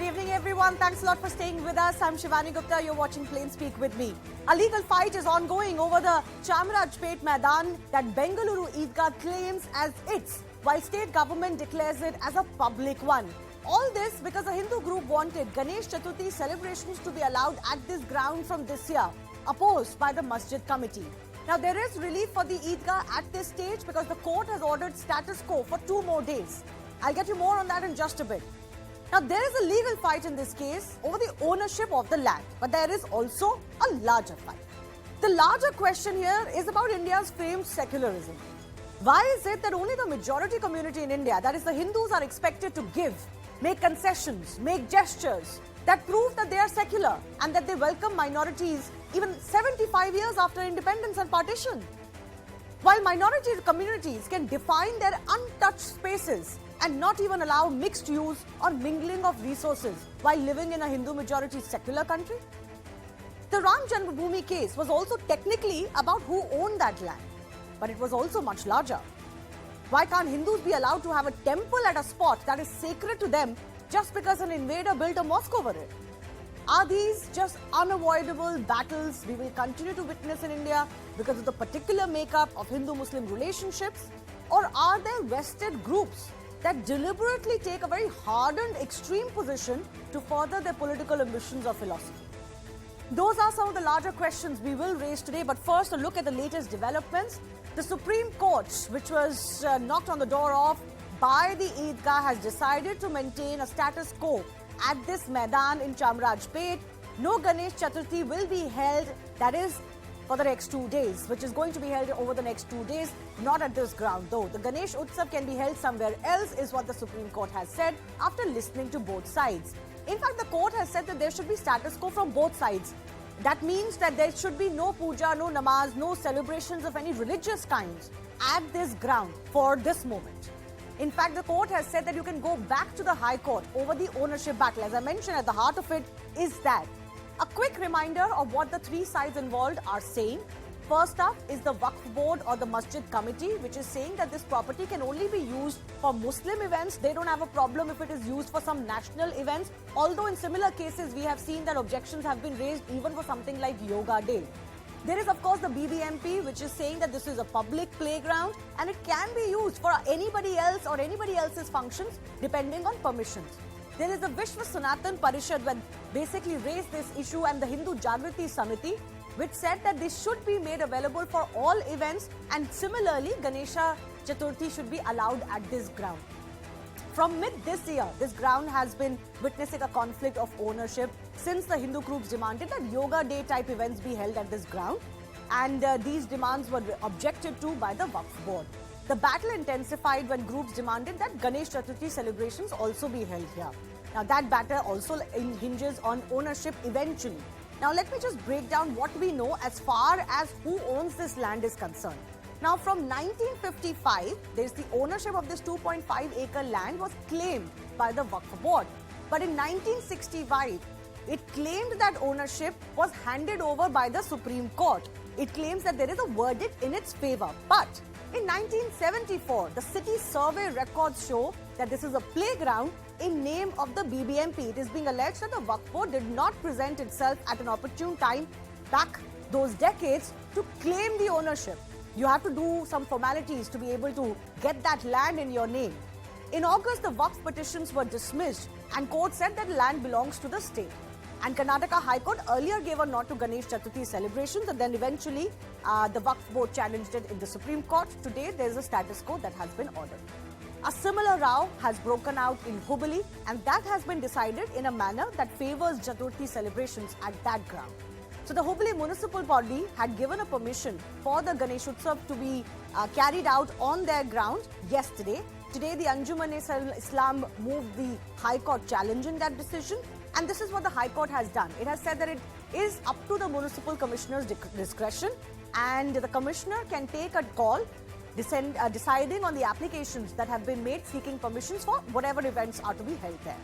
evening, everyone. Thanks a lot for staying with us. I'm Shivani Gupta. You're watching Plain Speak with me. A legal fight is ongoing over the Chamarajpet Maidan that Bangalore Eidgah claims as its, while state government declares it as a public one. All this because a Hindu group wanted Ganesh Chaturthi celebrations to be allowed at this ground from this year, opposed by the Masjid Committee. Now, there is relief for the Eidgah at this stage because the court has ordered status quo for 2 more days. I'll get you more on that in just a bit. Now, there is a legal fight in this case over the ownership of the land, but there is also a larger fight. The larger question here is about India's famed secularism. Why is it that only the majority community in India, that is the Hindus, are expected to give, make concessions, make gestures that prove that they are secular and that they welcome minorities even 75 years after independence and partition? While minority communities can define their untouched spaces and not even allow mixed use or mingling of resources while living in a Hindu-majority secular country? The Ram Janmabhoomi case was also technically about who owned that land, but it was also much larger. Why can't Hindus be allowed to have a temple at a spot that is sacred to them just because an invader built a mosque over it? Are these just unavoidable battles we will continue to witness in India because of the particular makeup of Hindu-Muslim relationships? Or are there vested groups that deliberately take a very hardened, extreme position to further their political ambitions or philosophy? Those are some of the larger questions we will raise today, but first a look at the latest developments. The Supreme Court, which was knocked on the door of by the Eidgah, has decided to maintain a status quo at this Maidan in Chamarajpet. No Ganesh Chaturthi will be held, that is for the next 2 days, which is going to be held over the next 2 days, not at this ground though. The Ganesh Utsav can be held somewhere else is what the Supreme Court has said after listening to both sides. In fact, the court has said that there should be status quo from both sides. That means that there should be no puja, no namaz, no celebrations of any religious kinds at this ground for this moment. In fact, the court has said that you can go back to the High Court over the ownership battle. As I mentioned, at the heart of it is that. A quick reminder of what the 3 sides involved are saying. First up is the Waqf Board or the Masjid Committee, which is saying that this property can only be used for Muslim events. They don't have a problem if it is used for some national events. Although in similar cases, we have seen that objections have been raised even for something like Yoga Day. There is, of course, the BBMP, which is saying that this is a public playground and it can be used for anybody else or anybody else's functions depending on permissions. There is the Vishwa Sanatan Parishad, when basically raised this issue, and the Hindu Jagrati Samiti, which said that this should be made available for all events, and similarly Ganesha Chaturthi should be allowed at this ground. From mid this year, this ground has been witnessing a conflict of ownership since the Hindu groups demanded that Yoga Day type events be held at this ground, and these demands were objected to by the Waqf Board. The battle intensified when groups demanded that Ganesh Chaturthi celebrations also be held here. Now, that battle also hinges on ownership eventually. Now, let me just break down what we know as far as who owns this land is concerned. Now, from 1955, there's the ownership of this 2.5-acre land was claimed by the Waqf Board. But in 1965, it claimed that ownership was handed over by the Supreme Court. It claims that there is a verdict in its favor. But in 1974, the city survey records show that this is a playground in name of the BBMP. It is being alleged that the Waqf Board did not present itself at an opportune time back those decades to claim the ownership. You have to do some formalities to be able to get that land in your name. In August, the Waqf petitions were dismissed and court said that land belongs to the state. And Karnataka High Court earlier gave a nod to Ganesh Chaturthi celebrations, and then eventually the Waqf Board challenged it in the Supreme Court. Today, there is a status quo that has been ordered. A similar row has broken out in Hubballi, and that has been decided in a manner that favors Chaturthi celebrations at that ground. So the Hubballi municipal body had given a permission for the Ganesh Utsav to be carried out on their ground yesterday. Today, the Anjuman-e-Islam moved the High Court challenging that decision. And this is what the High Court has done. It has said that it is up to the municipal commissioner's discretion, and the commissioner can take a call deciding on the applications that have been made seeking permissions for whatever events are to be held there.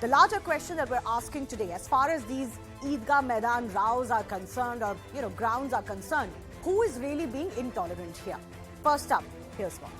The larger question that we're asking today, as far as these Eidgah Maidan rows are concerned, or grounds are concerned, who is really being intolerant here? First up, here's one.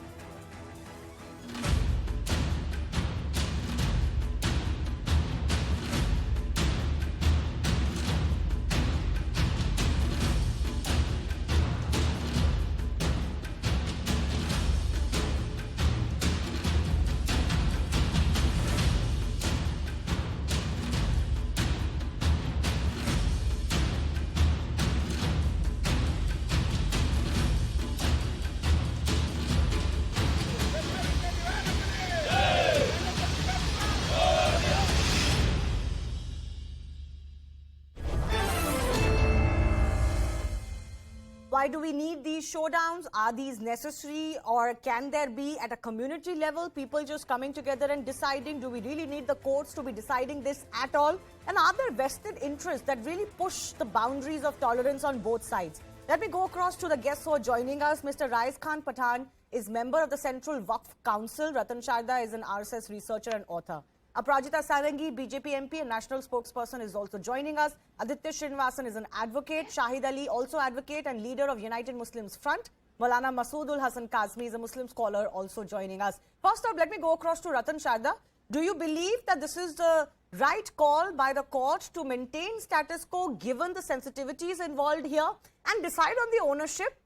Why do we need these showdowns? Are these necessary, or can there be at a community level people just coming together and deciding? Do we really need the courts to be deciding this at all? And are there vested interests that really push the boundaries of tolerance on both sides? Let me go across to the guests who are joining us. Mr. Rais Khan Pathan is member of the Central Waqf Council. Ratan Sharda is an RSS researcher and author. Aparajita Sarangi, BJP MP and national spokesperson, is also joining us. Aditya Srinivasan is an advocate. Shahid Ali, also advocate and leader of United Muslims Front. Maulana Masoodul Hasan Kazmi is a Muslim scholar, also joining us. First up, let me go across to Ratan Sharda. Do you believe that this is the right call by the court to maintain status quo given the sensitivities involved here and decide on the ownership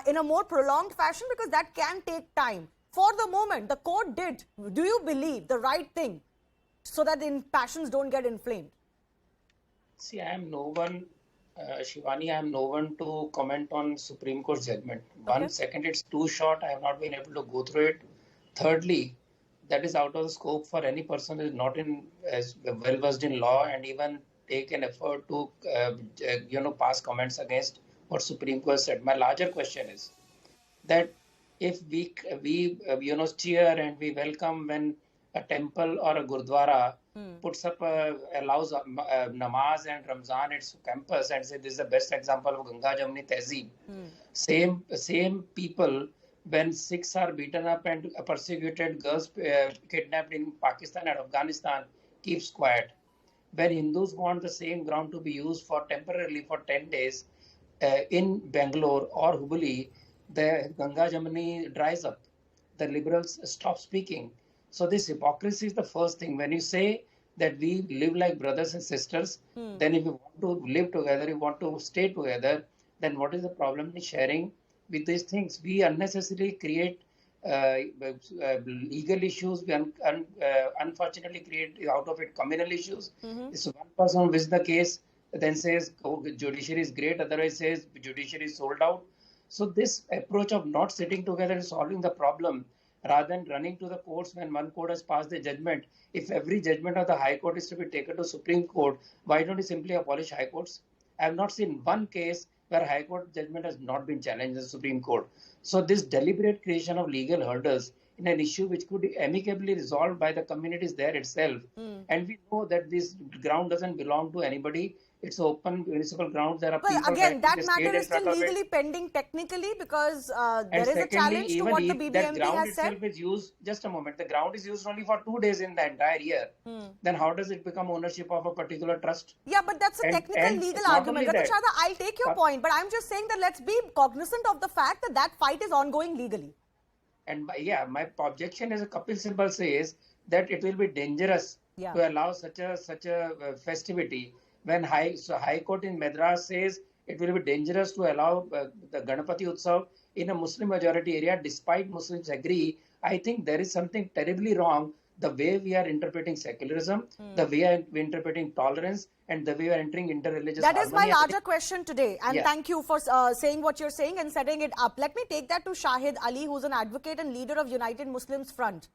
in a more prolonged fashion, because that can take time? For the moment, the court did, do you believe, the right thing so that the passions don't get inflamed? See, I am no one, Shivani, I am no one to comment on Supreme Court judgment. Okay. 1 second, it's too short. I have not been able to go through it. Thirdly, that is out of the scope for any person who is not as well versed in law and even take an effort to, pass comments against what Supreme Court said. My larger question is that if we cheer and we welcome when a temple or a gurdwara puts up allows namaz and Ramzan its campus and say this is the best example of Ganga Jamni Tehzeeb. Same people, when Sikhs are beaten up and persecuted, girls kidnapped in Pakistan and Afghanistan, keeps quiet. When Hindus want the same ground to be used for temporarily for 10 days in Bangalore or Hubli, the Ganga Jamni dries up. The liberals stop speaking. So this hypocrisy is the first thing. When you say that we live like brothers and sisters, then if you want to live together, you want to stay together, then what is the problem in sharing with these things? We unnecessarily create legal issues. We unfortunately create out of it communal issues. So one person wins the case, then says, oh, judiciary is great, otherwise says judiciary is sold out. So this approach of not sitting together and solving the problem, rather than running to the courts when one court has passed the judgment, if every judgment of the High Court is to be taken to Supreme Court, why don't you simply abolish High Courts? I have not seen one case where High Court judgment has not been challenged in the Supreme Court. So this deliberate creation of legal hurdles in an issue which could be amicably resolved by the communities there itself. And we know that this ground doesn't belong to anybody. It's open municipal ground. There are well, people again, that practicing matter is state still in front of it. legally pending technically, because there And is a secondly, challenge to even what the if that BBMP ground has itself said. is used, just a moment, the ground is used only for 2 days in the entire year. Then how does it become ownership of a particular trust? Yeah, but that's a technical legal it's not argument. only Ratan that. Sharda, I'll take your point, but I'm just saying that let's be cognizant of the fact that that fight is ongoing legally. And my objection, as Kapil Sibal says, that it will be dangerous to allow such a festivity. When High Court in Madras says it will be dangerous to allow the Ganapati Utsav in a Muslim majority area, despite Muslims agree, I think there is something terribly wrong the way we are interpreting secularism, the way we are interpreting tolerance, and the way we are entering interreligious That is my harmony. larger question today. And thank you for saying what you're saying and setting it up. Let me take that to Shahid Ali, who's an advocate and leader of United Muslims Front.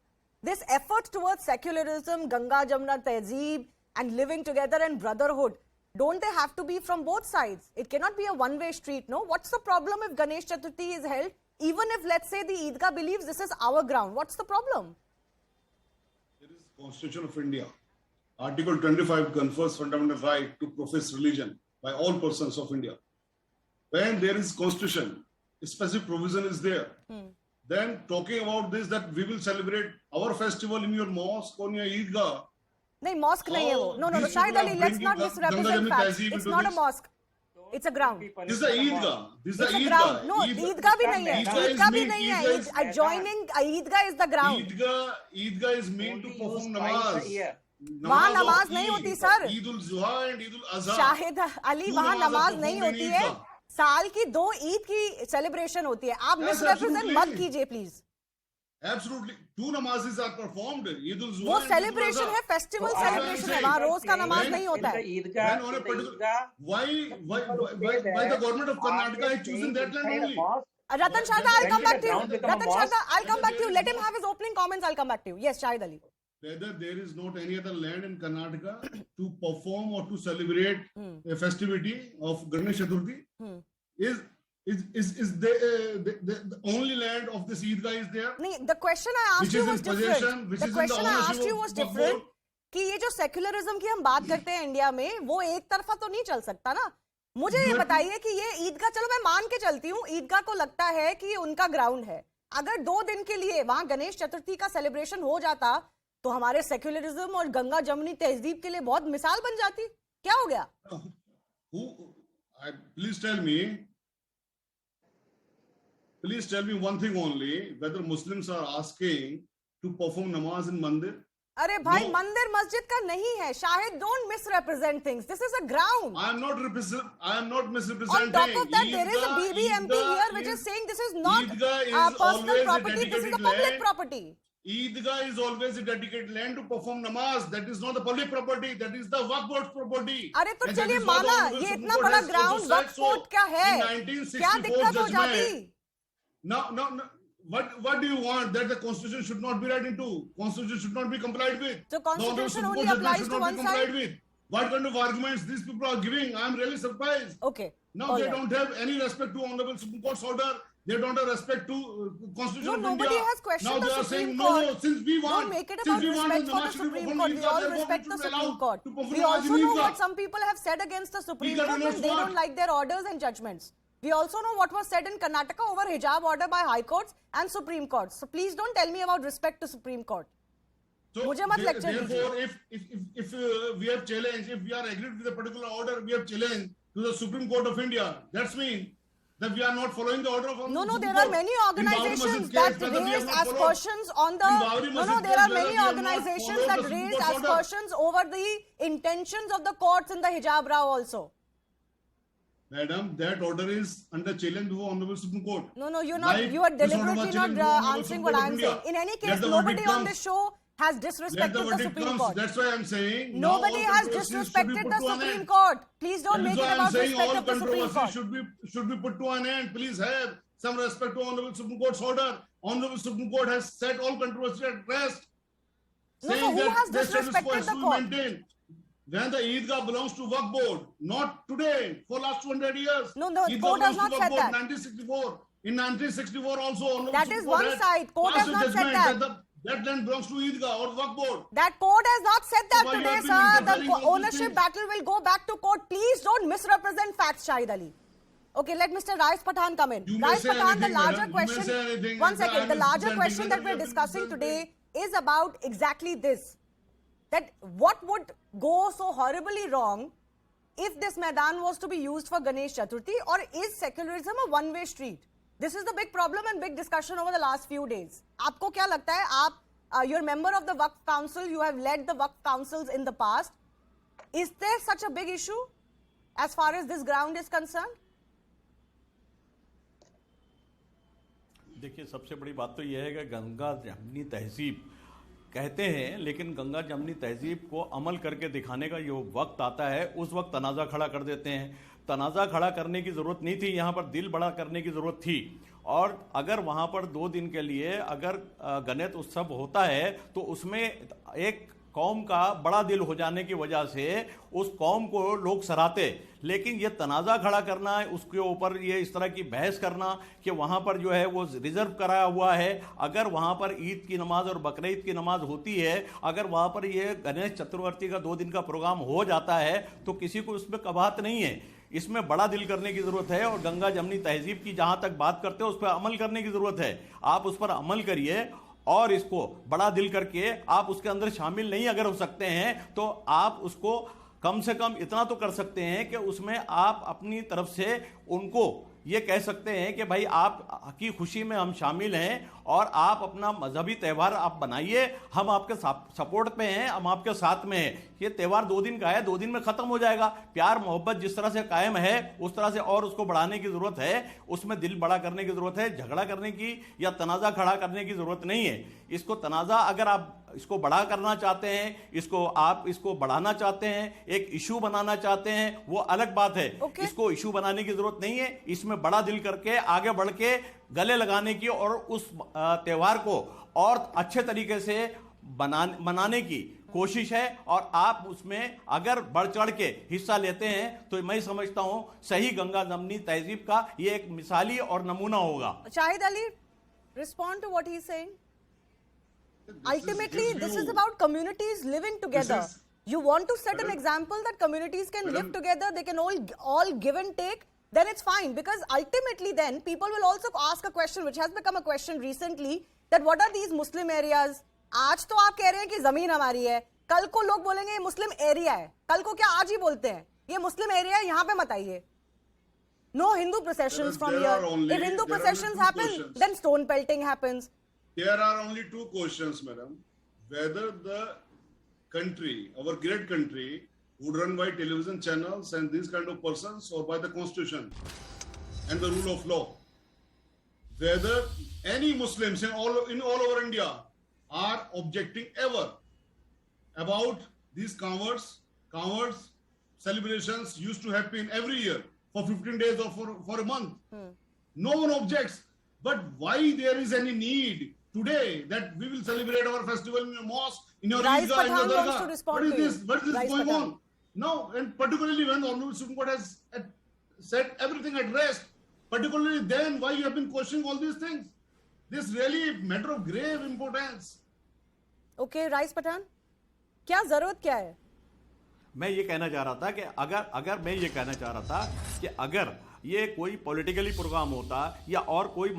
This effort towards secularism, Ganga Jamna Tehzeeb, and living together and brotherhood, don't they have to be from both sides? It cannot be a one-way street, no? What's the problem if Ganesh Chaturthi is held? Even if, let's say, the Eidgah believes this is our ground, what's the problem? There is Constitution of India. Article 25 confers fundamental right to profess religion by all persons of India. When there is Constitution, a specific provision is there. Then talking about this, that we will celebrate our festival in your mosque, on your Eidgah. No, mosque nahi hai wo. No, Shahid Ali, let's not misrepresent facts. It's not a mosque. It's a ground. This is the Eidgah. This is the It's a Eidgah. ground. No, Eidgah bhi nahi hai. Eidgah bhi nahi hai. Adjoining Eidgah is the ground. Eidgah is meant to perform namaz. वहाँ नमाज नहीं होती sir. Eid ul-Zuha and Eid ul-Azha. Shahid Ali, वहाँ नमाज नहीं होती है. साल की 2 ईद की सेलिब्रेशन होती है. आप मिसरेप्रेजेंट मत कीजिए please. Absolutely, 2 namazes are performed. Eid ul-Zuha. वो सेलिब्रेशन है, फेस्टिवल सेलिब्रेशन है. वहाँ रोज का नमाज नहीं होता है. Why the government of Karnataka is choosing that land only? Ratan Sharda, I'll come back to you. Ratan Sharda, I'll come back to you. Let him have his opening comments. I'll come back to you. Yes, Shahid Ali. Whether there is not any other land in Karnataka to perform or to celebrate a festivity of Ganesh Chaturthi is the only land of this Eidgah is there? नहीं, the question I asked Which you is in was different. possession, which The is in the question I asked ownership you of was Waqf different. board? कि ये जो secularism की हम बात करते हैं India में, वो एक तरफा तो नहीं चल सकता ना. मुझे ये बताइए कि ये ईदगाह, चलो मैं मान के चलती हूँ, ईदगाह को लगता है कि उनका ग्राउंड है. अगर 2 दिन के लिए वहां गणेश चतुर्थी का सेलिब्रेशन हो जाता तो हमारे सेक्युलरिज्म और गंगा जमुनी तहजीब के लिए बहुत मिसाल बन जाती. क्या हो गया? Please tell me one thing only, whether Muslims are asking to perform namaz in mandir? अरे भाई, No. मंदिर मस्जिद का नहीं है. Shahid, don't misrepresent things. This is a ground. I am not On misrepresenting. top of that, there is a BBMP here which is saying this is not personal property, this is a public property. Eidgah is always a dedicated land to perform namaz. That is not the public property. That is the Waqf board's property. अरे तो And that चलिए is what the माना, Honorable ये Supreme इतना Court बड़ा has also ground said Waqf so board का है, in क्या 1964 दिक्कत हो जाती? judgment. No. What do you want? That the constitution should not be read into? Constitution should not be complied with? So The Honorable constitution Supreme only Court applies judgment to should not one be complied side? with. What kind of arguments these people are giving? I am really surprised. Okay. Now all they right. don't have any respect to Honorable Supreme Court's order. They don't have respect to Constitution No, of nobody India. has questioned Now the they are Supreme saying Court. no. Since we want, Don't make it since about we want respect the for the namaz to be Supreme performed Court. in We Eidgah, all therefore respect we the should be Supreme allowed Court. to perform We namaz also in know Eidgah. what some people have said against the Supreme Eidgah Court when denotes they what? don't like their orders and judgments. We also know what was said in Karnataka over hijab order by High Courts and Supreme Court. So please don't tell me about respect to Supreme Court. So मुझे मत lecture therefore, if we have challenged, if we are agreed with a particular order, we have challenged to the Supreme Court of India. That's mean that we are not following the order of No, Supreme there Court. are many In Babri organizations Masjid that case, whether we have raise not followed- aspersions on the... In Babri No, Masjid there case, are whether many we have not organizations followed that the Supreme raise Court's order. aspersions over the intentions of the courts in the hijab row also. Madam, that order is under challenge before Honorable Supreme Court. No, you're not. Like You are this order was deliberately challenged not before Honorable answering Supreme what Court of I'm India. saying. In any Let case, the nobody verdict on comes. this show has Let the disrespected the verdict Supreme comes. Court. That's why I'm saying now Nobody all has controversies should be disrespected put the to an Supreme end. Court. Please don't That make is it why I'm about saying respect all of the Supreme Court. controversies should be put to an end. Please have some respect to Honorable Supreme Court's order. Honorable Supreme Court has set all controversies at rest, No, so saying who has that status quo disrespected has the to be court? maintained. When the Eidgah belongs to Waqf board, not today, for last 200 years. No, the Eidgah court has belongs to not said Waqf board, that. 1964. In 1964 also, Honorable That Supreme is Court one had side. Court passed has a not said judgment that. that land belongs to Eidgah or Waqf board. That court has not said that So why you today, have been sir. interfering The on these ownership things? battle will go back to court. Please don't misrepresent facts, Shahid Ali. Okay, let Mr. Rais Pathan come in. You may Rais say Pathan, the anything, larger madam. You may question. say anything. One I second. am The larger representing, question that madam, we're you have to discussing represent today is about exactly this. That what would go so horribly wrong if this Maidan was to be used for Ganesh Chaturthi, or is secularism a one-way street? This is the big problem and big discussion over the last few days. आपको क्या लगता है? आप, you're a member of the Waqf Council. You have led the Waqf Councils in the past. Is there such a big issue as far as this ground is concerned? देखिए, सबसे बड़ी बात तो यह है कि गंगा जमनी तहजीब कहते हैं, लेकिन गंगा जमनी तहजीब को अमल करके दिखाने का जो वक्त आता है, उस वक्त तनाज़ा खड़ा कर देते हैं। तनाज़ा खड़ा करने की ज़रूरत नहीं थी, यहाँ पर दिल बड़ा करने की ज़रूरत थी। और अगर वहाँ पर 2 दिन के लिए अगर गणेश उत्सव होता है तो उसमें एक कौम का बड़ा दिल हो जाने की वजह से उस कौम को लोग सराहते, लेकिन ये तनाज़ा खड़ा करना, उसके ऊपर ये इस तरह की बहस करना कि वहाँ पर जो है वो रिजर्व कराया हुआ है। अगर वहाँ पर ईद की नमाज और बकरीद की नमाज होती है, अगर वहाँ पर ये गणेश चतुर्थी का 2 दिन का प्रोग्राम हो जाता है तो किसी को उसमें कबाहत नहीं है। इसमें बड़ा दिल करने की ज़रूरत है और गंगा जमनी तहजीब की जहाँ तक बात करते हो उस पर अमल करने की ज़रूरत है। आप उस पर अमल करिए और इसको बड़ा दिल करके आप उसके अंदर शामिल नहीं अगर हो सकते हैं तो आप उसको कम से कम इतना तो कर सकते हैं कि उसमें आप अपनी तरफ से उनको ये कह सकते हैं कि भाई आप की खुशी में हम शामिल हैं और आप अपना मजहबी त्यौहार आप बनाइए, हम आपके सपोर्ट पे हैं, हम आपके साथ में हैं। ये त्यौहार 2 दिन का है, 2 दिन में ख़त्म हो जाएगा। प्यार मोहब्बत जिस तरह से कायम है उस तरह से और उसको बढ़ाने की ज़रूरत है, उसमें दिल बड़ा करने की ज़रूरत है। झगड़ा करने की या तनाज़ा खड़ा करने की ज़रूरत नहीं है। इसको तनाज़ा अगर आप इसको बड़ा करना चाहते हैं, आप इसको बढ़ाना चाहते हैं, एक इशू बनाना चाहते हैं, वो अलग बात है। इसको इशू बनाने की ज़रूरत नहीं है। इसमें बड़ा दिल करके आगे बढ़ के गले लगाने की और उस त्यौहार को और अच्छे तरीके से मनाने की कोशिश है और आप उसमें अगर बढ़ चढ़ के हिस्सा लेते हैं तो मैं समझता हूं सही गंगा जमनी तहजीब का ये एक मिसाली और नमूना होगा। Shahid Ali, respond to what he's saying. Ultimately, his this is view. about communities living together. is- You want to set an Madam- example that communities can live Madam- together, they can all give and take, then it's fine. Because ultimately then, people will also ask a question, which has become a question recently, that what are these Muslim areas? आज तो आप कह रहे हैं कि जमीन हमारी है, कल को लोग बोलेंगे ये मुस्लिम एरिया है, कल को क्या आज ही बोलते हैं ये मुस्लिम एरिया है, यहाँ पे मत आइए. No Hindu processions from there are here. only- If Hindu there are processions only two happen, questions. then stone pelting happens. There are only two questions, madam. Whether the country, our great country, would run by television channels and these kind of persons or by the constitution and the rule of law. Whether any Muslims in all over India are objecting ever about these converts celebrations used to happen every year for 15 days or for a month. No one objects. But why there is any need today that we will celebrate our festival in your mosque, in your Rais Eidgah, in your Pathan wants Dargah? to respond What is to you. this? What is this Rais going Pathan. on? Now, and particularly when the Honorable Supreme Court has set everything at rest, particularly then why you have been questioning all these things? This really a matter of grave importance. Okay, Rais Pathan, क्या जरूरत क्या है? मैं ये कहना चाह रहा था कि अगर मैं ये कहना चाह रहा था कि अगर ये कोई पॉलिटिकली प्रोग्राम होता या और कोई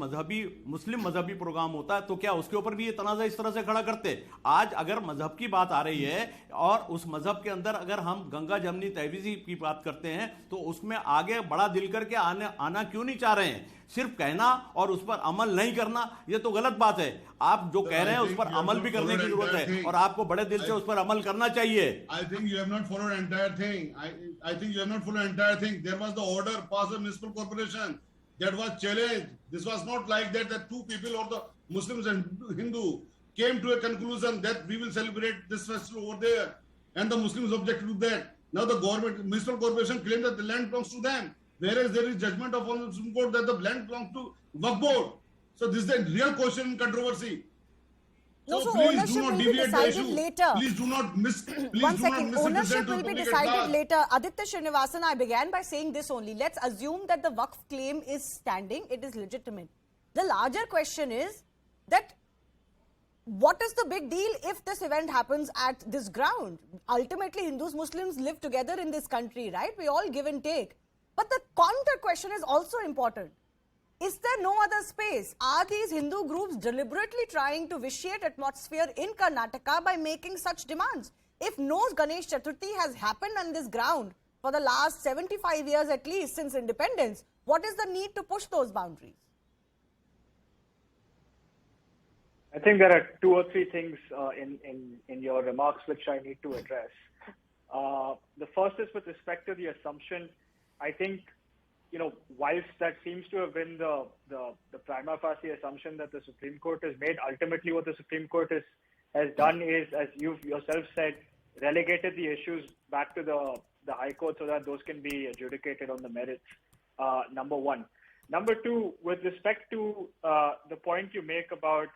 मुस्लिम मजहबी प्रोग्राम होता तो क्या उसके ऊपर भी ये तनाज़ा इस तरह से खड़ा करते? आज अगर मजहब की बात आ रही है और उस मजहब के अंदर अगर हम गंगा जमनी तहजीब की बात करते हैं तो उसमें आगे बड़ा दिल करके आना क्यों नहीं चाह रहे हैं? सिर्फ कहना और उस पर अमल नहीं करना ये तो गलत बात है. आप जो कह रहे हैं उस पर अमल भी करने की जरूरत है और आपको बड़े दिल से उस पर अमल करना चाहिए. I think you have not followed the entire thing. I think you have not followed the entire thing. There was the order passed by municipal corporation that was challenged. This was not like that two people or the Muslims and Hindu came to a conclusion that we will celebrate this festival over there, and the Muslims objected to that. Now the government, municipal corporation claimed that the land belongs to them, whereas there is judgment of the Supreme Court that the land belongs to Waqf board. So this is the real question and controversy. No, so please ownership do not will be deviate the decided issue. later. Please do not One second, misrepresent ownership to will be public at decided large. later. Aditya Srinivasan, I began by saying this only. Let's assume that the Waqf claim is standing, it is legitimate. The larger question is that what is the big deal if this event happens at this ground? Ultimately, Hindus, Muslims live together in this country, right? We all give and take. But the counter question is also important. Is there no other space? Are these Hindu groups deliberately trying to vitiate atmosphere in Karnataka by making such demands? If no Ganesh Chaturthi has happened on this ground for the last 75 years at least since independence, what is the need to push those boundaries? I think there are two or three things in your remarks which I need to address. The first is with respect to the assumption. I think, whilst that seems to have been the prima facie assumption that the Supreme Court has made, ultimately what the Supreme Court has done is, as you've yourself said, relegated the issues back to the High Court so that those can be adjudicated on the merits, number one. Number two, with respect to the point you make about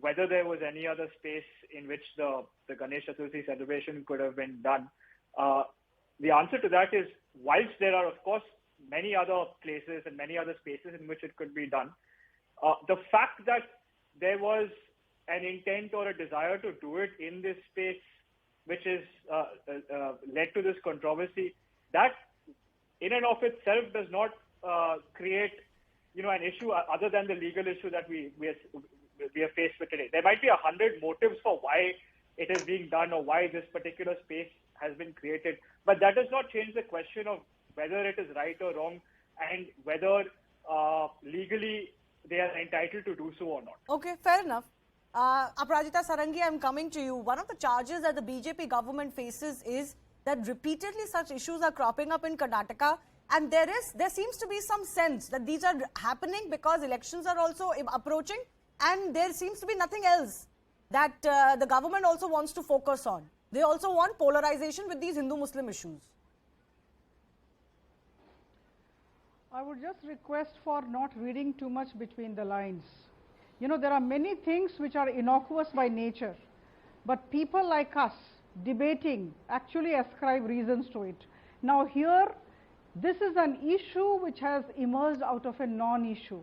whether there was any other space in which the Ganesh Chaturthi celebration could have been done, the answer to that is, whilst there are, of course, many other places and many other spaces in which it could be done, the fact that there was an intent or a desire to do it in this space, which is led to this controversy, that in and of itself does not create, an issue other than the legal issue that we are faced with today. There might be 100 motives for why it is being done or why this particular space has been created, but that does not change the question of whether it is right or wrong and whether legally they are entitled to do so or not. Okay, fair enough. Aparajita Sarangi, I'm coming to you. One of the charges that the BJP government faces is that repeatedly such issues are cropping up in Karnataka, and there seems to be some sense that these are happening because elections are also approaching, and there seems to be nothing else that the government also wants to focus on. They also want polarization with these Hindu-Muslim issues. I would just request for not reading too much between the lines. There are many things which are innocuous by nature, but people like us debating actually ascribe reasons to it. Now here, this is an issue which has emerged out of a non-issue.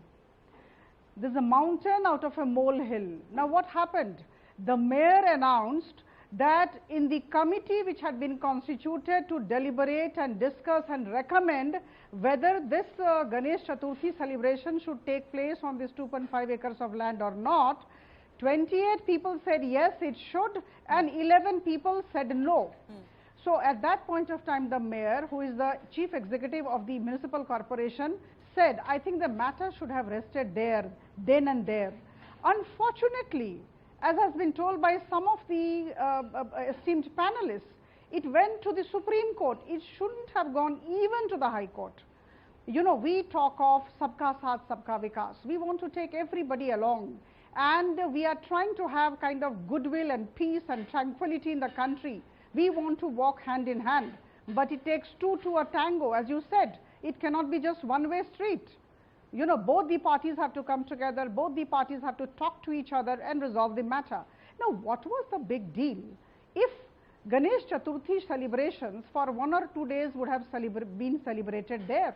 This is a mountain out of a molehill. Now what happened? The mayor announced that in the committee which had been constituted to deliberate and discuss and recommend whether this Ganesh Chaturthi celebration should take place on this 2.5 acres of land or not, 28 people said yes, it should, and 11 people said no. So at that point of time, the mayor, who is the chief executive of the municipal corporation, said, I think the matter should have rested there, then and there. Unfortunately, as has been told by some of the esteemed panelists, it went to the Supreme Court. It shouldn't have gone even to the High Court. You know, we talk of Sabka Saath, Sabka Vikas. We want to take everybody along. And we are trying to have kind of goodwill and peace and tranquility in the country. We want to walk hand in hand. But it takes two to a tango. As you said, it cannot be just one-way street. You know, both the parties have to come together, both the parties have to talk to each other and resolve the matter. Now, what was the big deal? If Ganesh Chaturthi celebrations for 1 or 2 days would have been celebrated there,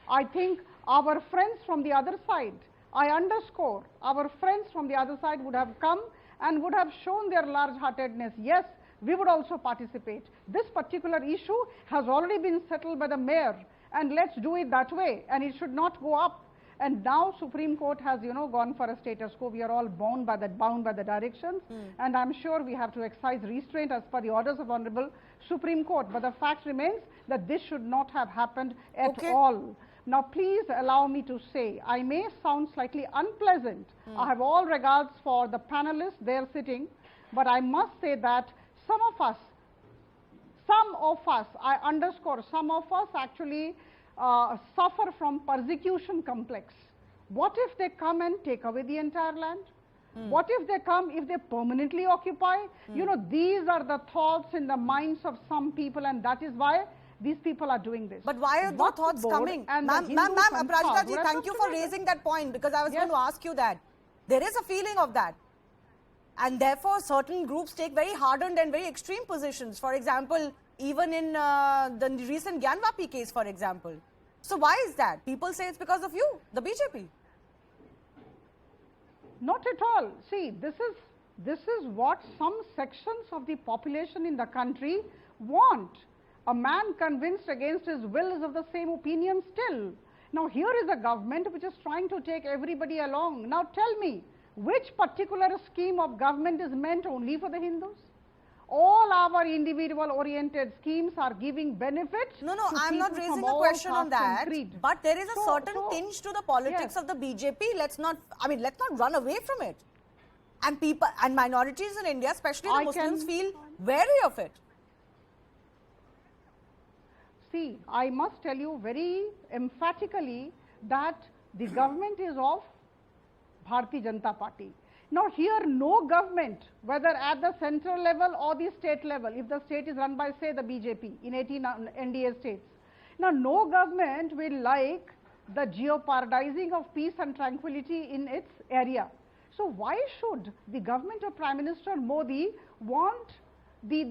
I think our friends from the other side, I underscore, our friends from the other side would have come and would have shown their large-heartedness. Yes, we would also participate. This particular issue has already been settled by the mayor, and let's do it that way, and it should not go up. And now Supreme Court has, you know, gone for a status quo. We are all bound by the directions, and I'm sure we have to exercise restraint as per the orders of Honorable Supreme Court. But the fact remains that this should not have happened at all. Now, please allow me to say, I may sound slightly unpleasant. I have all regards for the panelists there sitting, but I must say that some of us, I underscore, some of us actually suffer from persecution complex. What if they come and take away the entire land? What if they come, if they permanently occupy? You know, these are the thoughts in the minds of some people, and that is why these people are doing this. But why are the thoughts coming? Ma'am, Aparajita ji, thank you for raising that point, because I was going to ask you that. There is a feeling of that. And therefore, certain groups take very hardened and very extreme positions. For example, even in the recent Gyanvapi case, for example. So why is that? People say it's because of you, the BJP. Not at all. See, this is what some sections of the population in the country want. A man convinced against his will is of the same opinion still. Now here is a government which is trying to take everybody along. Now tell me, which particular scheme of government is meant only for the Hindus? All our individual oriented schemes are giving benefits. No, I'm not raising a question on that. But there is a certain tinge to the politics of the BJP. Let's not run away from it. And people and minorities in India, especially the Muslims, feel wary of it. See, I must tell you very emphatically that the government is of Bharatiya Janata Party. Now here no government, whether at the central level or the state level, if the state is run by say the BJP in 18 NDA states, now no government will like the jeopardizing of peace and tranquility in its area. So why should the government of Prime Minister Modi want the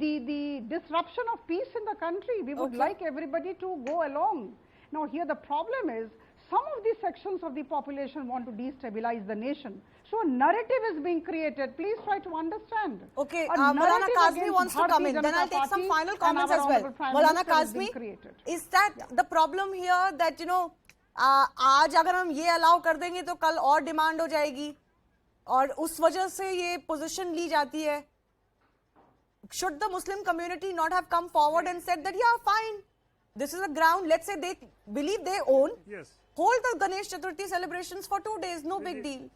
disruption of peace in the country? We would like everybody to go along. Now here the problem is, some of these sections of the population want to destabilize the nation. So a narrative is being created. Please try to understand. Okay, Maulana Kazmi wants to come in. Then I'll take some final comments as well. Maulana Kazmi, is that the problem here that, you know, आज अगर हम ये allow कर देंगे तो कल और demand हो जाएगी और उस वजह से ये position ली जाती है? Should the Muslim community not have come forward and said that, yeah, fine, this is a ground, let's say they believe they own, hold the Ganesh Chaturthi celebrations for 2 days, no big deal.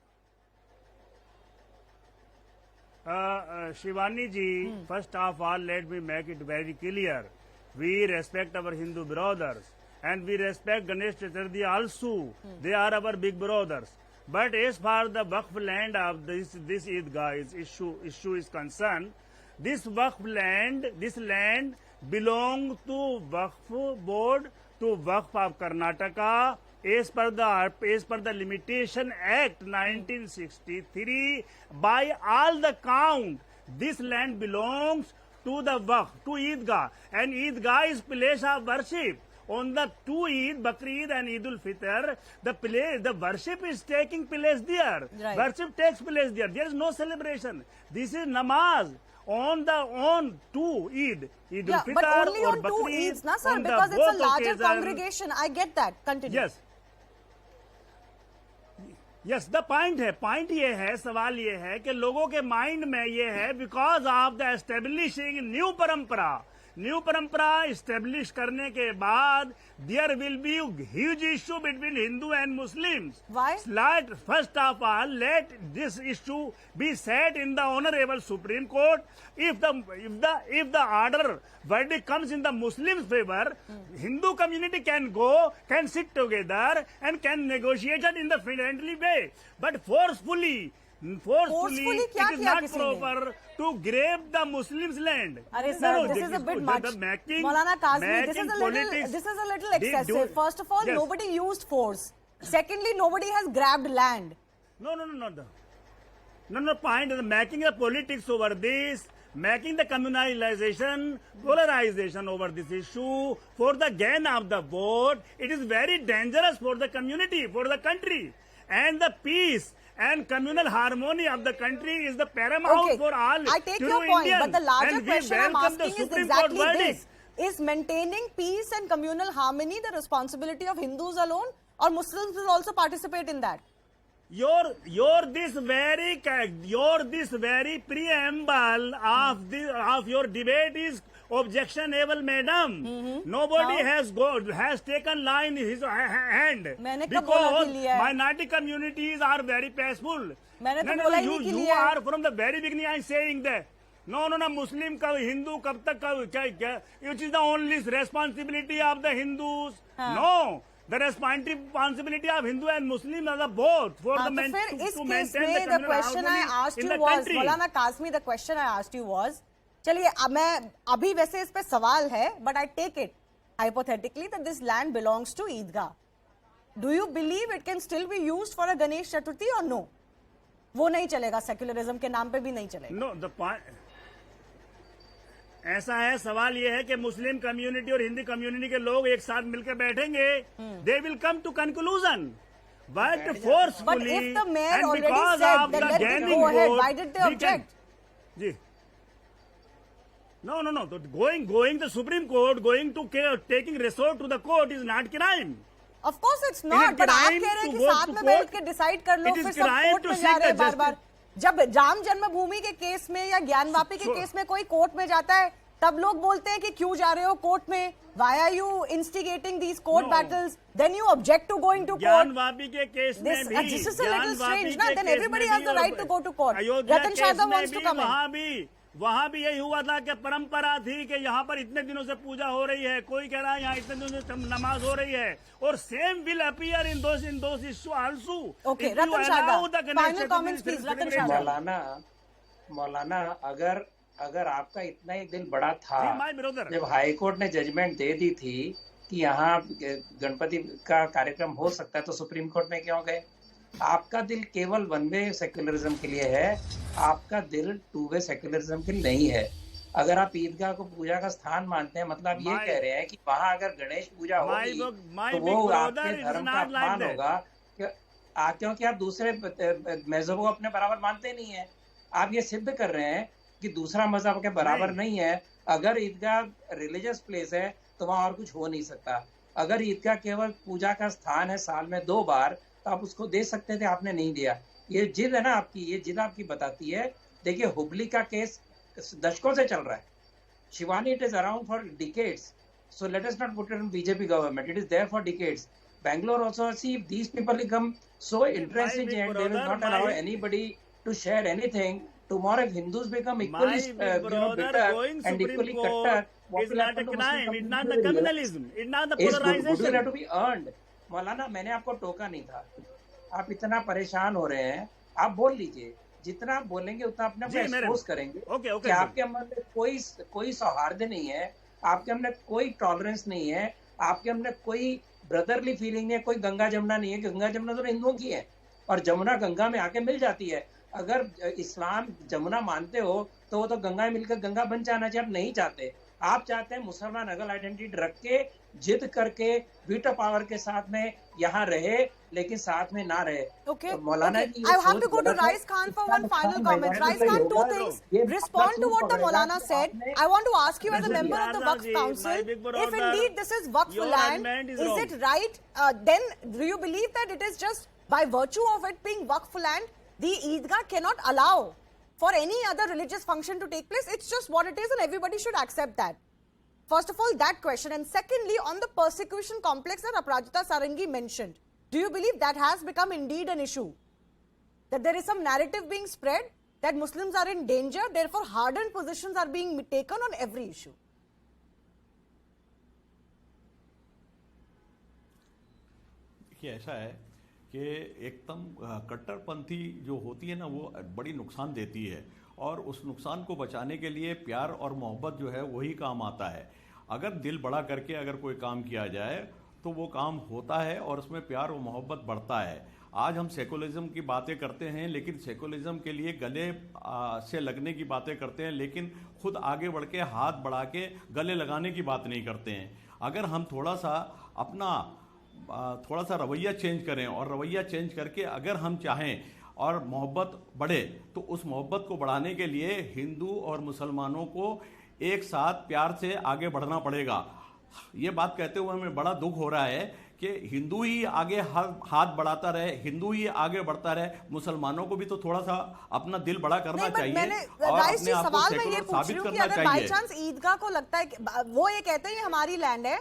Shivani ji, first of all, let me make it very clear. We respect our Hindu brothers and we respect Ganesh Chaturthi also. They are our big brothers. But as far as the Waqf land of this Eidgah issue is concerned, this land belongs to Waqf board, to Waqf of Karnataka, as per the Limitation Act 1963, by all the count, this land belongs to the Waqf, to Eidgah, and Eidgah is place of worship. On the two Eid, Bakri Eid and Eid al-Fitr, the worship is taking place there. Right. Worship takes place there. There is no celebration. This is namaz on two Eid, Eid Yeah, al-Fitr but only or on two Bakri Eid. Eids, na sir, on the because it's both a larger occasion. congregation. I get that. Continue. Yes. Yes the point ये है, सवाल ये है कि लोगों के mind में ये है because of the establishing new परंपरा इस्टेब्लिश करने के बाद there will be huge issue between Hindu and Muslims. Why? First of all let this issue be set in the honourable Supreme Court. if the order verdict comes in the Muslims' favor, Hindu community can sit together and can negotiate it in the friendly way. But forcefully it क्या is किया not किसी ने? proper to grab the Muslims' land. Arey sir, this is a bit much. Maulana Kazmi, this is a little excessive. First of all, Yes. nobody used force. Secondly, nobody has grabbed land. No. Point is making the politics over this, making the communalization, polarization over this issue for the gain of the vote. It is very dangerous for the community, for the country, and the peace and communal harmony of the country is the paramount for all. I take true your point, Indians. but the larger And we question I'm welcome the asking is Supreme Court exactly verdict. this. Is maintaining peace and communal harmony the responsibility of Hindus alone, or Muslims will also participate in that? Your this very preamble of your debate is objectionable, madam. Nobody has taken line in his hand मैंने कब बोला कि लिया है? minority communities are very peaceful. मैंने तो बोला ही नहीं कि You लिया है. are from the very beginning I'm saying that. No, Muslim का Hindu कब तक which is the only responsibility of the Hindus. No. The responsibility of Hindu and Muslim are the both for the तो फिर इस to case maintain में the the question I communal asked harmony in you the was, country. Maulana Kazmi, the question I asked you was, चलिए मैं अभी वैसे इस पे सवाल है, but I take it hypothetically that this land belongs to Eidgah. Do you believe it can still be used for a Ganesh Chaturthi or no? वो नहीं चलेगा, secularism के नाम पे भी नहीं चलेगा. No, the point ऐसा है, सवाल ये है कि मुस्लिम कम्युनिटी और हिंदी कम्युनिटी के लोग एक साथ मिलकर बैठेंगे, they will come to conclusion. But forcefully, But if the mayor and already because said, of then the let it gaining go ahead. vote, Why did they we object? जी. No. Going the Supreme Court, going to taking resort to the court is not crime. Of course it's not, but आप कह रहे हैं कि साथ में बैठ के डिसाइड कर लो, फिर सब कोर्ट में जा रहे हैं बार-बार. जब राम जन्मभूमि के केस में या ज्ञानवापी के केस में कोई कोर्ट में जाता है, तब लोग बोलते हैं कि क्यों जा रहे हो कोर्ट में? Why are you instigating these court battles? Then you object to going to court. Gyanvapi के केस में भी, This is a little strange, na? Then everybody has the right to go to court. Ratan Shada wants to come in. वहाँ भी यही हुआ था कि परंपरा थी कि यहाँ पर इतने दिनों से पूजा हो रही है, कोई कह रहा है यहाँ इतने दिनों से नमाज हो रही है, और same will appear in those issue also. Okay, Ratan Shada, final comments please. Ratan Shada. मौलाना अगर आपका इतना ही दिल बड़ा था, माय ब्रदर, जब हाई कोर्ट ने जजमेंट दे दी थी कि यहाँ गणपति का कार्यक्रम हो सकता है, तो सुप्रीम कोर्ट में क्यों गए? आपका दिल केवल वन वे सेक्युलरिज्म के लिए है, आपका दिल टू वे सेक्युलरिज्म के लिए नहीं है. अगर आप ईदगाह को पूजा का स्थान मानते हैं, मतलब ये कह रहे हैं कि वहाँ अगर गणेश पूजा होगी तो वो आपके धर्म का अपमान होगा, क्योंकि आप दूसरे मजहबों को अपने बराबर मानते नहीं है. आप ये सिद्ध कर रहे हैं कि दूसरा मजहब के बराबर नहीं है. अगर ईदगाह रिलीजियस प्लेस है तो वहाँ और कुछ हो नहीं सकता. अगर ईदगाह केवल पूजा का स्थान है साल में 2 बार, तो आप उसको दे सकते थे, आपने नहीं दिया. ये जिद है ना आपकी, ये जिद आपकी बताती है. देखिए हुबली का केस दशकों से चल रहा है. Shivani, it is around for decades, so let us not put it on BJP government. It is there for decades. Bangalore also, see, if these people become so intransigent, they will not allow anybody to share anything. Tomorrow, if Hindus become equally bitter and equally cutter, it's not a crime. It's not the communalism. It's not the polarization. Good will have to be earned. मौलाना, मैंने आपको टोका नहीं था. आप इतना परेशान हो रहे हैं, आप बोल लीजिए. जितना आप बोलेंगे उतना अपने आप एक्सपोज करेंगे. कि आपके अंदर में कोई सौहार्द नहीं है, आपके अंदर कोई टॉलरेंस नहीं है, आपके अंदर कोई ब्रदरली फीलिंग नहीं है, कोई गंगा जमुना नहीं है. कि गंगा जमुना तो हिंदुओं की है और जमुना गंगा में आके मिल जाती है. अगर इस्लाम जमुना मानते हो तो वो तो गंगा में मिलकर गंगा बन जाना चाहिए। आप नहीं चाहते, आप चाहते हैं मुसलमान अगल आइडेंटिटी रख के जिद करके वीटो पावर के साथ में यहाँ रहे लेकिन साथ में ना रहे। Okay. तो मौलाना Okay. Ji I have to go to Rais Khan for one final comment. Rais Khan, two things. Respond to what the Maulana said. I want to ask you as a member of the Waqf Council, if indeed this is Waqf land, is it right? Then do you believe that it is just by virtue of it being Waqf land, the Eidgah cannot allow for any other religious function to take place? It's just what it is and everybody should accept that. First of all, that question. And secondly, on the persecution complex that Aparajita Sarangi mentioned, do you believe that has become indeed an issue? That there is some narrative being spread that Muslims are in danger, therefore hardened positions are being taken on every issue? देखिए ऐसा है कि एकदम कट्टरपंथी जो होती है ना वो बड़ी नुकसान देती है, और उस नुकसान को बचाने के लिए प्यार और मोहब्बत जो है वही काम आता है। अगर दिल बड़ा करके अगर कोई काम किया जाए तो वो काम होता है और उसमें प्यार और मोहब्बत बढ़ता है। आज हम सेकुलरिज्म की बातें करते हैं, लेकिन सेकुलरिज्म के लिए गले से लगने की बातें करते हैं, लेकिन खुद आगे बढ़ के हाथ बढ़ा के गले लगाने की बात नहीं करते हैं। अगर हम थोड़ा सा रवैया चेंज करें और रवैया चेंज करके अगर हम चाहें और मोहब्बत बढ़े, तो उस मोहब्बत को बढ़ाने के लिए हिंदू और मुसलमानों को एक साथ प्यार से आगे बढ़ना पड़ेगा। ये बात कहते हुए हमें बड़ा दुख हो रहा है कि हिंदू ही आगे हाथ बढ़ाता रहे, हिंदू ही आगे बढ़ता रहे, मुसलमानों को भी तो थोड़ा सा अपना दिल बड़ा करना चाहिए और अपने आप को सेकुलर साबित करना चाहिए। बाई चांस ईदगाह को लगता है कि वो ये कहते हैं ये हमारी लैंड है,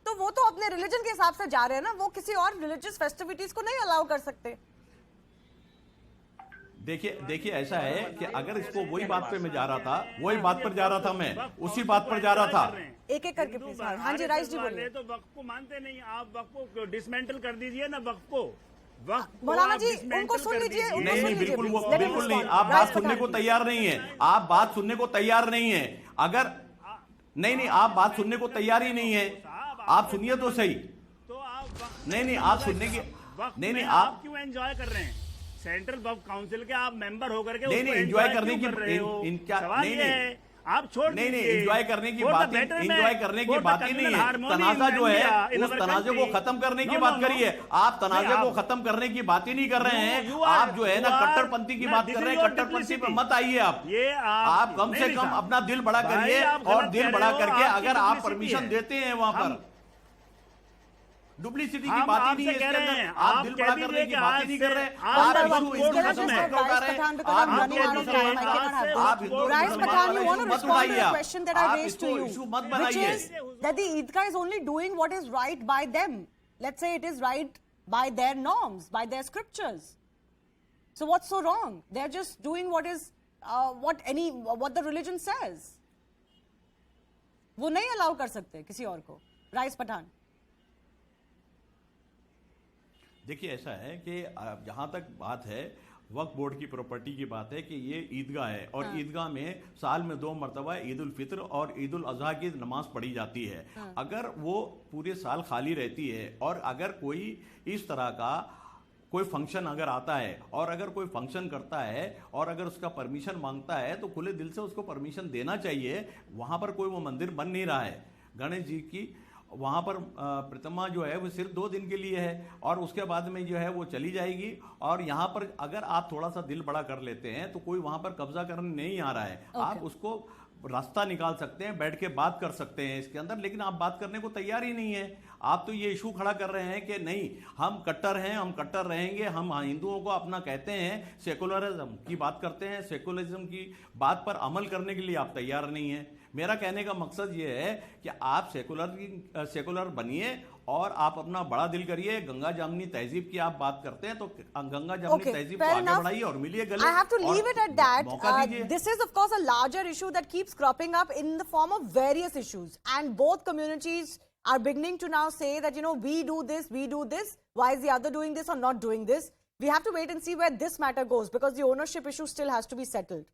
तो वो तो अपने रिलीजन के हिसाब से जा रहे हैं ना, वो किसी और रिलीजियस फेस्टिविटीज को नहीं अलाउ कर सकते। देखिए ऐसा है कि अगर इसको वही बात पे मैं जा रहा था, वही बात पर जा रहा था, मैं उसी बात पर जा रहा था। एक एक करके प्लीज। हाँ जी राइस जी बोलिए। तो वक्फ को मानते नहीं, आप वक्फ को डिसमेंटल कर दीजिए ना, वक्फ को मौलाना जी उनको सुन लीजिए। नहीं बिल्कुल नहीं, आप बात सुनने को तैयार नहीं है, आप बात सुनने को तैयार नहीं है। अगर नहीं आप बात सुनने को तैयार ही नहीं है, आप सुनिए तो सही। तो आप नहीं आप सुनने की नहीं आप क्यों एंजॉय कर रहे हैं? सेंट्रल वक्फ काउंसिल के आप मेंबर होकर के नहीं एंजॉय करने की आप छोड़ नहीं एंजॉय करने की बात ही नहीं है। तनाजा जो है उस तनाजे को खत्म करने की बात करिए। आप तनाजे को खत्म करने की बात ही नहीं कर रहे हैं, आप जो है ना कट्टरपंथी की बात कर रहे हैं। कट्टरपंथी पे मत आइए आप कम से कम अपना दिल बड़ा करिए, और दिल बड़ा करके अगर आप परमिशन देते हैं वहां पर, डुप्लीसिटी की बात ही नहीं है इसके अंदर। आप दिल बड़ा करने की बात ही नहीं कर रहे हैं। आप इशू इसको खत्म है क्यों कर रहे हैं? आप Rais Pathan, you want to respond to the question that I raised to you, issue मत which बनाइए। is that the Eidgah is only doing what is right by them. Let's say it is right by their norms, by their scriptures. So what's so wrong? They're just doing what is what the religion says. वो नहीं allow कर सकते किसी और को। Rice Pathan. देखिए ऐसा है कि जहाँ तक बात है वक्फ बोर्ड की प्रॉपर्टी की बात है कि ये ईदगाह है, और ईदगाह में साल में 2 मरतबा ईद उल फित्र और ईद उल अजहा की नमाज पढ़ी जाती है। अगर वो पूरे साल खाली रहती है और अगर कोई इस तरह का कोई फंक्शन अगर आता है और अगर कोई फंक्शन करता है और अगर उसका परमिशन मांगता है तो खुले दिल से उसको परमिशन देना चाहिए। वहाँ पर कोई वो मंदिर बन नहीं रहा है गणेश जी की, वहाँ पर प्रतिमा जो है वो सिर्फ 2 दिन के लिए है और उसके बाद में जो है वो चली जाएगी। और यहाँ पर अगर आप थोड़ा सा दिल बड़ा कर लेते हैं तो कोई वहाँ पर कब्जा करने नहीं आ रहा है। आप उसको रास्ता निकाल सकते हैं, बैठ के बात कर सकते हैं इसके अंदर, लेकिन आप बात करने को तैयार ही नहीं है। आप तो ये इशू खड़ा कर रहे हैं कि नहीं हम कट्टर हैं, हम कट्टर रहेंगे, हम हिंदुओं को अपना कहते हैं, सेकुलरिज्म की बात करते हैं, सेकुलरिज्म की बात पर अमल करने के लिए आप तैयार नहीं हैं। मेरा कहने का मकसद ये है कि आप सेकुलर बनिए और आप अपना बड़ा दिल करिए। गंगा जमनी तहजीब की आप बात करते हैं तो गंगा जमनी तहजीब को आगे बढ़ाइए और मिलिए गले। I have to leave it at that. This is of course a larger issue that keeps cropping up in the form of various issues, and both communities are beginning to now say that, you know, we do this, why is the other doing this or not doing this? We have to wait and see where this matter goes, because the ownership issue still has to be settled.